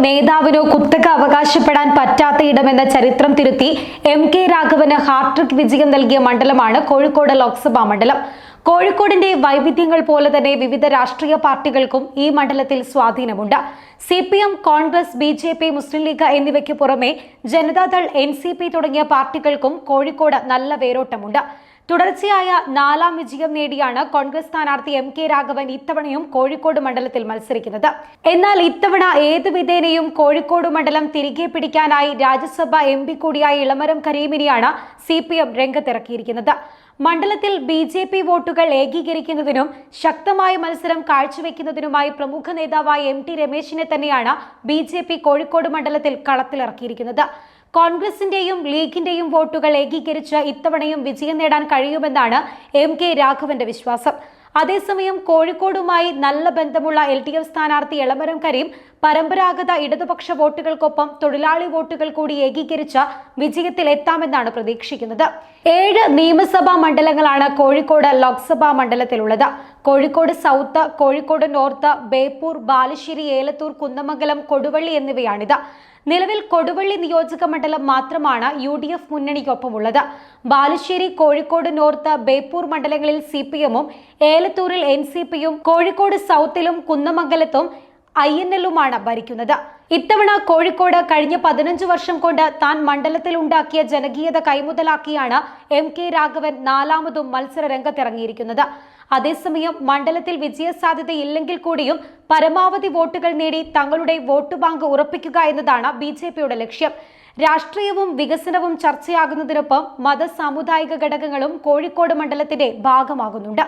നേതാവിനോ കുത്തക അവകാശപ്പെടാൻ പറ്റാത്ത ഇടമെന്ന ചരിത്രം തിരുത്തി MK രാഘവന് ഹാട്രിക് വിജയം നൽകിയ മണ്ഡലമാണ് കോഴിക്കോട് ലോക്സഭാ മണ്ഡലം. കോഴിക്കോടിന്റെ വൈവിധ്യങ്ങൾ പോലെ തന്നെ വിവിധ രാഷ്ട്രീയ പാർട്ടികൾക്കും ഈ മണ്ഡലത്തിൽ സ്വാധീനമുണ്ട്. CPM, കോൺഗ്രസ്, BJP, മുസ്ലിം ലീഗ് എന്നിവയ്ക്ക് പുറമെ ജനതാദൾ, NCP തുടങ്ങിയ പാർട്ടികൾക്കും കോഴിക്കോട് നല്ല വേരോട്ടമുണ്ട്. തുടർച്ചയായ 4ാം വിജയം നേടിയാണ് കോൺഗ്രസ് സ്ഥാനാർത്ഥി MK രാഘവൻ ഇത്തവണയും കോഴിക്കോട് മണ്ഡലത്തിൽ മത്സരിക്കുന്നത്. എന്നാൽ ഇത്തവണ ഏത് വിധേനയും കോഴിക്കോട് മണ്ഡലം തിരികെ പിടിക്കാനായി രാജ്യസഭാ MP കൂടിയായ ഇളമരം കരീമിനെയാണ് CPM രംഗത്തിറക്കിയിരിക്കുന്നത്. മണ്ഡലത്തിൽ BJP വോട്ടുകൾ ഏകീകരിക്കുന്നതിനും ശക്തമായ മത്സരം കാഴ്ചവെക്കുന്നതിനുമായി പ്രമുഖ നേതാവായ MT രമേശിനെ തന്നെയാണ് BJP കോഴിക്കോട് മണ്ഡലത്തിൽ കളത്തിലിറക്കിയിരിക്കുന്നത്. കോൺഗ്രസിന്റെയും ലീഗിന്റെയും വോട്ടുകൾ ഏകീകരിച്ച് ഇത്തവണയും വിജയം നേടാൻ കഴിയുമെന്നാണ് MK രാഘവന്റെ വിശ്വാസം. അതേസമയം കോഴിക്കോടുമായി നല്ല ബന്ധമുള്ള LDF സ്ഥാനാർത്ഥി ഇളമരം കരീം പരമ്പരാഗത ഇടതുപക്ഷ വോട്ടുകൾക്കൊപ്പം തൊഴിലാളി വോട്ടുകൾ കൂടി ഏകീകരിച്ച വിജയത്തിൽ എത്താമെന്നാണ് പ്രതീക്ഷിക്കുന്നത്. 7 നിയമസഭാ മണ്ഡലങ്ങളാണ് കോഴിക്കോട് ലോക്സഭാ മണ്ഡലത്തിലുള്ളത്. കോഴിക്കോട് സൗത്ത്, കോഴിക്കോട് നോർത്ത്, ബേപ്പൂർ, ബാലുശ്ശേരി, ഏലത്തൂർ, കുന്നമംഗലം, കൊടുവള്ളി എന്നിവയാണിത്. നിലവിൽ കൊടുവള്ളി നിയോജക മണ്ഡലം മാത്രമാണ് UDF മുന്നണിക്കൊപ്പമുള്ളത്. ബാലുശ്ശേരി, കോഴിക്കോട് നോർത്ത്, ബേപ്പൂർ മണ്ഡലങ്ങളിൽ CPM-ഉം ഏലത്തൂരിൽ NCP-യും കോഴിക്കോട് സൗത്തിലും കുന്നമംഗലത്തും INL-ഉമാണ് ഭരിക്കുന്നത്. ഇത്തവണ കോഴിക്കോട് കഴിഞ്ഞ 15 വർഷം കൊണ്ട് താൻ മണ്ഡലത്തിൽ ഉണ്ടാക്കിയ ജനകീയത കൈമുതലാക്കിയാണ് MK രാഘവൻ 4ാമതും മത്സര രംഗത്തിറങ്ങിയിരിക്കുന്നത്. അതേസമയം മണ്ഡലത്തിൽ വിജയസാധ്യതയില്ലെങ്കിൽ കൂടിയും പരമാവധി വോട്ടുകൾ നേടി തങ്ങളുടെ വോട്ട് ബാങ്ക് ഉറപ്പിക്കുക എന്നതാണ് BJP-യുടെ ലക്ഷ്യം. രാഷ്ട്രീയവും വികസനവും ചർച്ചയാകുന്നതിനൊപ്പം മത സാമുദായിക ഘടകങ്ങളും കോഴിക്കോട് മണ്ഡലത്തിന്റെ ഭാഗമാകുന്നുണ്ട്.